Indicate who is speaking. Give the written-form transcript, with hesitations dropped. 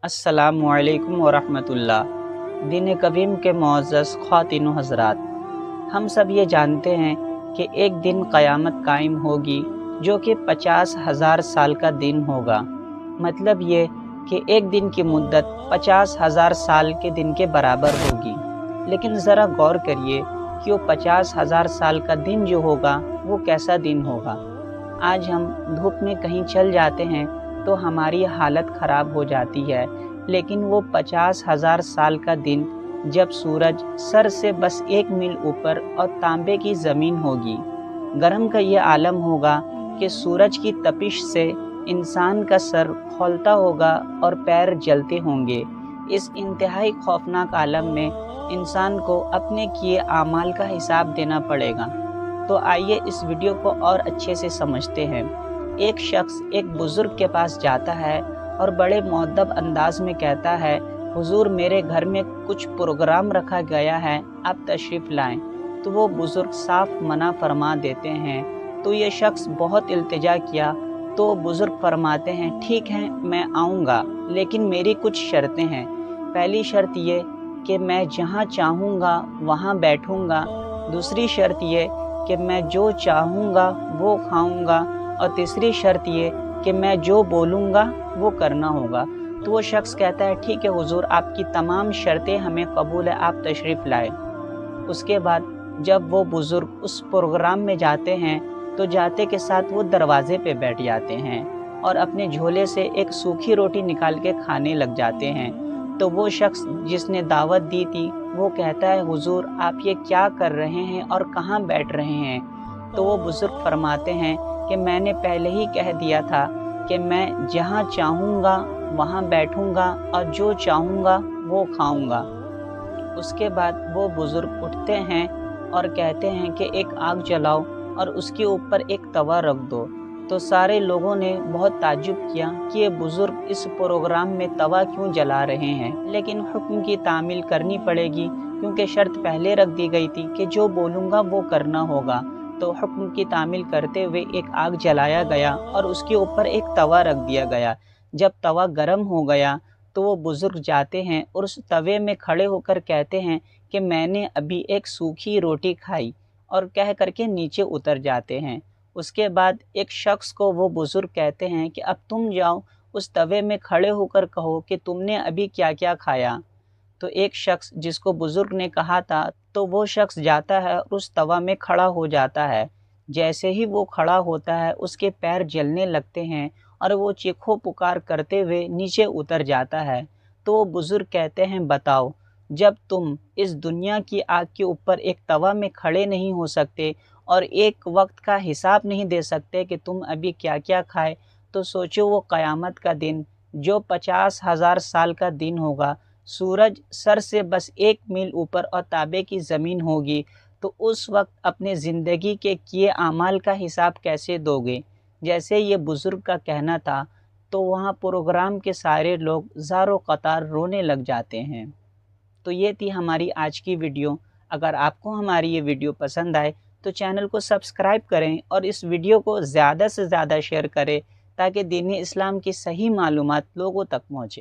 Speaker 1: अस्सलामु अलैकुम वरहमतुल्लाह। दिन कवीम के मुअज़्ज़ज़ ख़वातीन व हज़रात, हम सब ये जानते हैं कि एक दिन क़यामत कायम होगी जो कि 50,000 साल का दिन होगा। मतलब ये कि एक दिन की मुद्दत 50,000 साल के दिन के बराबर होगी। लेकिन ज़रा गौर करिए कि वो 50,000 साल का दिन जो होगा वो कैसा दिन होगा। आज हम धूप में कहीं चल जाते हैं तो हमारी हालत ख़राब हो जाती है, लेकिन वो 50,000 साल का दिन जब सूरज सर से बस 1 मील ऊपर और तांबे की ज़मीन होगी, गरम का ये आलम होगा कि सूरज की तपिश से इंसान का सर खौलता होगा और पैर जलते होंगे। इस इंतहाई खौफनाक आलम में इंसान को अपने किए आमाल का हिसाब देना पड़ेगा। तो आइए इस वीडियो को और अच्छे से समझते हैं। एक शख्स एक बुज़ुर्ग के पास जाता है और बड़े मुअद्दब अंदाज में कहता है, हुजूर मेरे घर में कुछ प्रोग्राम रखा गया है, आप तशरीफ़ लाएं। तो वो बुज़ुर्ग साफ मना फरमा देते हैं। तो ये शख्स बहुत इल्तिजा किया तो बुज़ुर्ग फरमाते हैं, ठीक है मैं आऊँगा, लेकिन मेरी कुछ शर्तें हैं। पहली शर्त ये कि मैं जहाँ चाहूँगा वहाँ बैठूँगा। दूसरी शर्त ये कि मैं जो चाहूँगा वो खाऊँगा। और तीसरी शर्त ये कि मैं जो बोलूँगा वो करना होगा। तो वो शख्स कहता है, ठीक है हुजूर, आपकी तमाम शर्तें हमें कबूल है, आप तशरीफ़ लाए। उसके बाद जब वो बुज़ुर्ग उस प्रोग्राम में जाते हैं तो जाते के साथ वो दरवाज़े पे बैठ जाते हैं और अपने झोले से एक सूखी रोटी निकाल के खाने लग जाते हैं। तो वो शख्स जिसने दावत दी थी वो कहता है, हुजूर आप ये क्या कर रहे हैं और कहाँ बैठ रहे हैं? तो वो बुज़ुर्ग फरमाते हैं कि मैंने पहले ही कह दिया था कि मैं जहाँ चाहूँगा वहाँ बैठूँगा और जो चाहूँगा वो खाऊँगा। उसके बाद वो बुज़ुर्ग उठते हैं और कहते हैं कि एक आग जलाओ और उसके ऊपर एक तवा रख दो। तो सारे लोगों ने बहुत ताज्जुब किया कि ये बुज़ुर्ग इस प्रोग्राम में तवा क्यों जला रहे हैं, लेकिन हुक्म की तामील करनी पड़ेगी क्योंकि शर्त पहले रख दी गई थी कि जो बोलूँगा वो करना होगा। तो हुक्म की तामील करते हुए एक आग जलाया गया और उसके ऊपर एक तवा रख दिया गया। जब तवा गर्म हो गया तो वो बुज़ुर्ग जाते हैं और उस तवे में खड़े होकर कहते हैं कि मैंने अभी एक सूखी रोटी खाई, और कह करके नीचे उतर जाते हैं। उसके बाद एक शख्स को वो बुज़ुर्ग कहते हैं कि अब तुम जाओ उस तवे में खड़े होकर कहो कि तुमने अभी क्या क्या खाया। तो एक शख्स जिसको बुज़ुर्ग ने कहा था, तो वो शख्स जाता है और उस तवा में खड़ा हो जाता है। जैसे ही वो खड़ा होता है उसके पैर जलने लगते हैं और वो चीखो पुकार करते हुए नीचे उतर जाता है। तो वो बुज़ुर्ग कहते हैं, बताओ जब तुम इस दुनिया की आग के ऊपर एक तवा में खड़े नहीं हो सकते और एक वक्त का हिसाब नहीं दे सकते कि तुम अभी क्या क्या खाए, तो सोचो वो क़यामत का दिन जो 50,000 साल का दिन होगा, सूरज सर से बस 1 मील ऊपर और तांबे की ज़मीन होगी, तो उस वक्त अपने ज़िंदगी के किए आमाल का हिसाब कैसे दोगे? जैसे ये बुज़ुर्ग का कहना था, तो वहाँ प्रोग्राम के सारे लोग ज़ारो क़तार रोने लग जाते हैं। तो ये थी हमारी आज की वीडियो। अगर आपको हमारी ये वीडियो पसंद आए तो चैनल को सब्सक्राइब करें और इस वीडियो को ज़्यादा से ज़्यादा शेयर करें ताकि दीन इस्लाम की सही मालूमात लोगों तक पहुँचे।